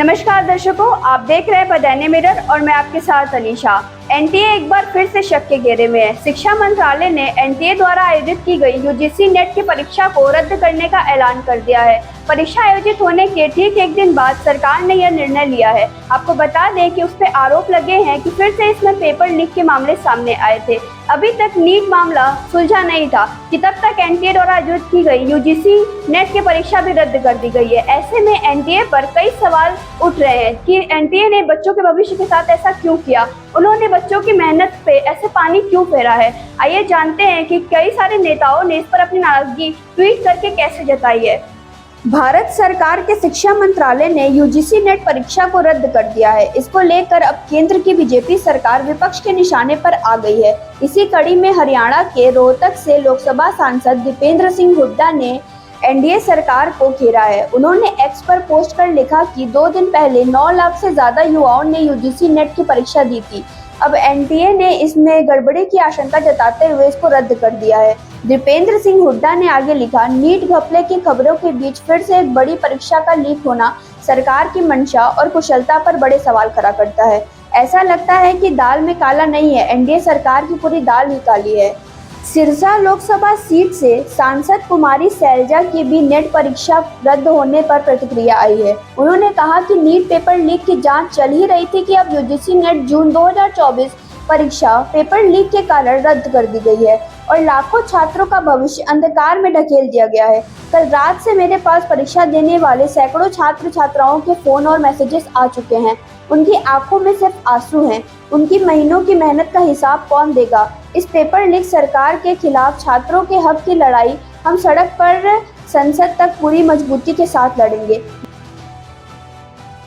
नमस्कार दर्शकों, आप देख रहे हैं बदैने मिरर और मैं आपके साथ अनीशा। एनटीए एक बार फिर से शक के घेरे में है। शिक्षा मंत्रालय ने एनटीए द्वारा आयोजित की गई यूजीसी नेट की परीक्षा को रद्द करने का ऐलान कर दिया है। परीक्षा आयोजित होने के ठीक एक दिन बाद सरकार ने यह निर्णय लिया है। आपको बता दें कि उस पर आरोप लगे हैं कि फिर से इसमें पेपर लीक के मामले सामने आए थे। अभी तक नीट मामला सुलझा नहीं था कि तब तक एनटीए द्वारा आयोजित की गई यूजीसी नेट की परीक्षा भी रद्द कर दी गई है। ऐसे में एनटीए पर कई सवाल उठ रहे हैं कि एनटीए ने बच्चों के भविष्य के साथ ऐसा क्यों किया, उन्होंने बच्चों की मेहनत पे ऐसे पानी क्यों फेरा है। आइए जानते हैं कि कई सारे नेताओं ने इस पर अपनी नाराजगी ट्वीट करके कैसे जताई है। भारत सरकार के शिक्षा मंत्रालय ने यूजीसी नेट परीक्षा को रद्द कर दिया है। इसको लेकर अब केंद्र की बीजेपी सरकार विपक्ष के निशाने पर आ गई है। इसी कड़ी में हरियाणा के रोहतक से लोकसभा सांसद दीपेंद्र सिंह हुड्डा ने एनडीए सरकार को घेरा है। उन्होंने एक्स पर पोस्ट कर लिखा कि 2 दिन पहले 9 लाख से ज्यादा युवाओं ने यूजीसी नेट की परीक्षा दी थी। अब एनटीए ने इसमें गड़बड़ी की आशंका जताते हुए इसको रद्द कर दिया है। दीपेंद्र सिंह हुड्डा ने आगे लिखा, नीट घपले की खबरों के बीच फिर से एक बड़ी परीक्षा का लीक होना सरकार की मंशा और कुशलता पर बड़े सवाल खड़ा करता है। ऐसा लगता है कि दाल में काला नहीं है, एनडीए सरकार की पूरी दाल ही काली है। सिरसा लोकसभा सीट से सांसद कुमारी सैलजा की भी नेट परीक्षा रद्द होने पर प्रतिक्रिया आई है। उन्होंने कहा कि नीट पेपर लीक की जांच चल ही रही थी कि अब यूजीसी नेट जून 2024 परीक्षा पेपर लीक के कारण रद्द कर दी गई है और लाखों छात्रों का भविष्य अंधकार में ढकेल दिया गया है। कल रात से मेरे पास परीक्षा देने वाले सैकड़ों छात्र छात्राओं के फोन और मैसेजेस आ चुके हैं। उनकी आंखों में सिर्फ आंसू हैं। उनकी महीनों की मेहनत का हिसाब कौन देगा। इस पेपर लीक सरकार के खिलाफ छात्रों के हक की लड़ाई हम सड़क पर संसद तक पूरी मजबूती के साथ लड़ेंगे।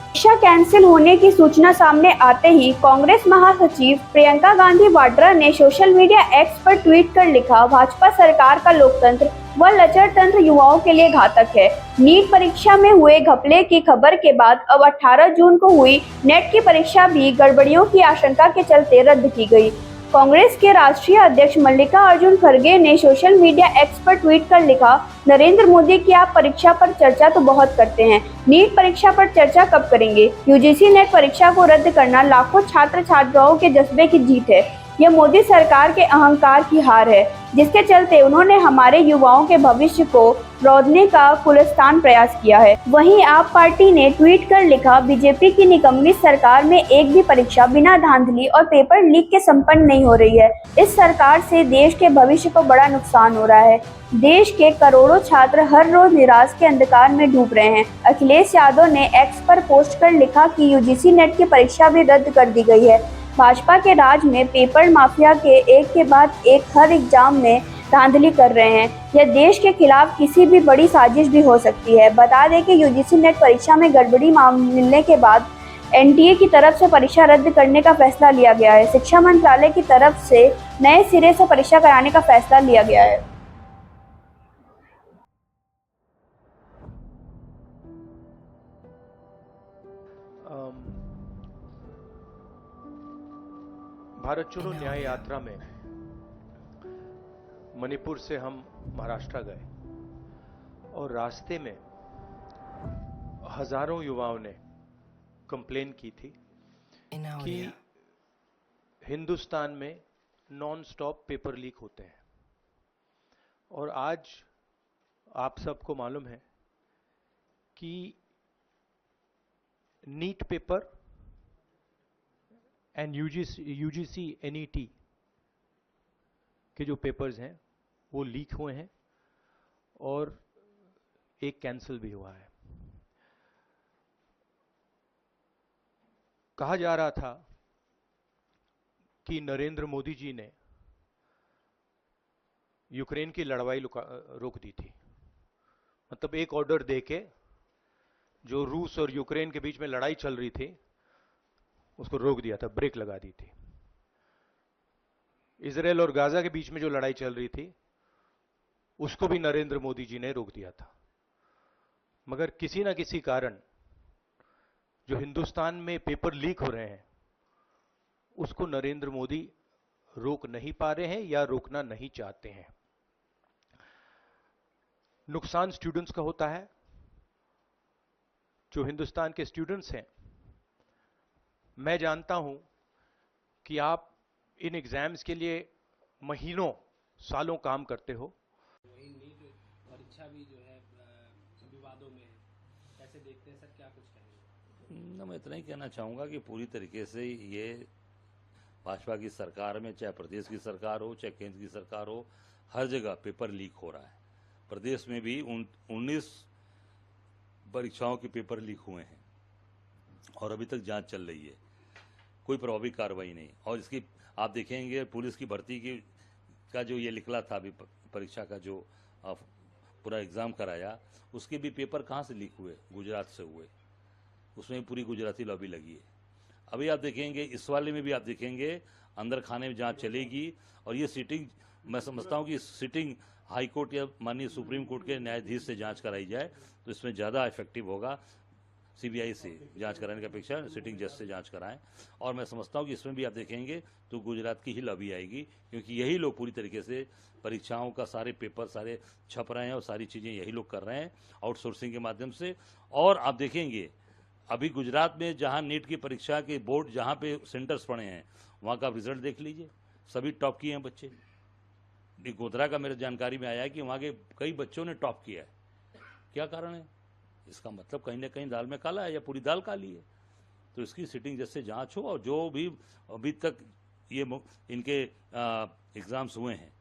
परीक्षा कैंसिल होने की सूचना सामने आते ही कांग्रेस महासचिव प्रियंका गांधी वाड्रा ने सोशल मीडिया एक्स पर ट्वीट कर लिखा, भाजपा सरकार का लोकतंत्र व लचर तंत्र युवाओं के लिए घातक है। नीट परीक्षा में हुए घपले की खबर के बाद अब 18 जून को हुई नेट की परीक्षा भी गड़बड़ियों की आशंका के चलते रद्द की गई। कांग्रेस के राष्ट्रीय अध्यक्ष मल्लिकार्जुन खड़गे ने सोशल मीडिया एक्स पर ट्वीट कर लिखा, नरेंद्र मोदी की आप परीक्षा पर चर्चा तो बहुत करते हैं, नीट परीक्षा पर चर्चा कब करेंगे। यूजीसी नेट परीक्षा को रद्द करना लाखों छात्र छात्राओं के जज्बे की जीत है। यह मोदी सरकार के अहंकार की हार है, जिसके चलते उन्होंने हमारे युवाओं के भविष्य को रौंदने का कुलस्थान प्रयास किया है। वहीं आप पार्टी ने ट्वीट कर लिखा, बीजेपी की निकम्मी सरकार में एक भी परीक्षा बिना धांधली और पेपर लीक के संपन्न नहीं हो रही है। इस सरकार से देश के भविष्य को बड़ा नुकसान हो रहा है। देश के करोड़ों छात्र हर रोज निराश के अंधकार में डूब रहे हैं। अखिलेश यादव ने एक्स पर पोस्ट कर लिखा कि यूजीसी नेट की परीक्षा भी रद्द कर दी गई है। भाजपा के राज में पेपर माफिया के एक के बाद एक हर एग्जाम में धांधली कर रहे हैं। यह देश के खिलाफ किसी भी बड़ी साजिश भी हो सकती है। बता दें कि यूजीसी नेट परीक्षा में गड़बड़ी मिलने के बाद एनटीए की तरफ से परीक्षा रद्द करने का फैसला लिया गया है। शिक्षा मंत्रालय की तरफ से नए सिरे से परीक्षा कराने का फैसला लिया गया है। भारत चुनो न्याय यात्रा में मणिपुर से हम महाराष्ट्र गए और रास्ते में हजारों युवाओं ने कंप्लेन की थी कि हिंदुस्तान में नॉन स्टॉप पेपर लीक होते हैं। और आज आप सबको मालूम है कि NEET paper and UGC NET के जो पेपर्स हैं वो लीक हुए हैं और एक कैंसिल भी हुआ है। कहा जा रहा था कि नरेंद्र मोदी जी ने यूक्रेन की लड़ाई रोक दी थी। मतलब एक ऑर्डर देके जो रूस और यूक्रेन के बीच में लड़ाई चल रही थी उसको रोक दिया था, ब्रेक लगा दी थी। इजराइल और गाजा के बीच में जो लड़ाई चल रही थी उसको भी नरेंद्र मोदी जी ने रोक दिया था। मगर किसी ना किसी कारण जो हिंदुस्तान में पेपर लीक हो रहे हैं उसको नरेंद्र मोदी रोक नहीं पा रहे हैं या रोकना नहीं चाहते हैं। नुकसान स्टूडेंट्स का होता है, जो हिंदुस्तान के स्टूडेंट्स हैं, मैं जानता हूं कि आप इन एग्जाम्स के लिए महीनों सालों काम करते हो। वही नीट परीक्षा भी जो है विवादों में है, कैसे देखते हैं सर, क्या कुछ कहेंगे? मैं इतना ही कहना चाहूँगा कि पूरी तरीके से ये भाजपा की सरकार में, चाहे प्रदेश की सरकार हो चाहे केंद्र की सरकार हो, हर जगह पेपर लीक हो रहा है। प्रदेश में भी 19 परीक्षाओं के पेपर लीक हुए हैं और अभी तक जांच चल रही है, कोई प्रभावी कार्रवाई नहीं। और इसकी आप देखेंगे पुलिस की भर्ती की का जो ये निकला था अभी परीक्षा का जो पूरा एग्ज़ाम कराया, उसके भी पेपर कहाँ से लीक हुए? गुजरात से हुए। उसमें पूरी गुजराती लॉबी लगी है। अभी आप देखेंगे इस वाले में भी आप देखेंगे अंदर खाने में जांच चलेगी। और ये सीटिंग, मैं समझता हूँ कि सीटिंग हाई कोर्ट या माननीय सुप्रीम कोर्ट के न्यायाधीश से जांच कराई जाए तो इसमें ज़्यादा इफेक्टिव होगा। सीबीआई से जांच कराने की अपेक्षा सिटिंग जज से जांच कराएं। और मैं समझता हूं कि इसमें भी आप देखेंगे तो गुजरात की ही लॉबी आएगी, क्योंकि यही लोग पूरी तरीके से परीक्षाओं का सारे पेपर सारे छप रहे हैं और सारी चीज़ें यही लोग कर रहे हैं आउटसोर्सिंग के माध्यम से। और आप देखेंगे अभी गुजरात में जहां नीट की परीक्षा के बोर्ड जहां पे सेंटर्स पड़े हैं, वहां का रिजल्ट देख लीजिए, सभी टॉप किए हैं बच्चे। गोधरा का मेरे जानकारी में आया है कि वहाँ के कई बच्चों ने टॉप किया है। क्या कारण है? इसका मतलब कहीं ना कहीं दाल में काला है या पूरी दाल काली है। तो इसकी सिटिंग जैसे जांच हो और जो भी अभी तक ये इनके एग्जाम्स हुए हैं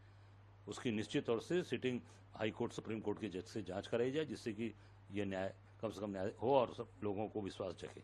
उसकी निश्चित तौर से sitting high court supreme court के जज से जांच कराई जाए, जिससे कि ये न्याय कम से कम न्याय हो और सब लोगों को विश्वास जगे।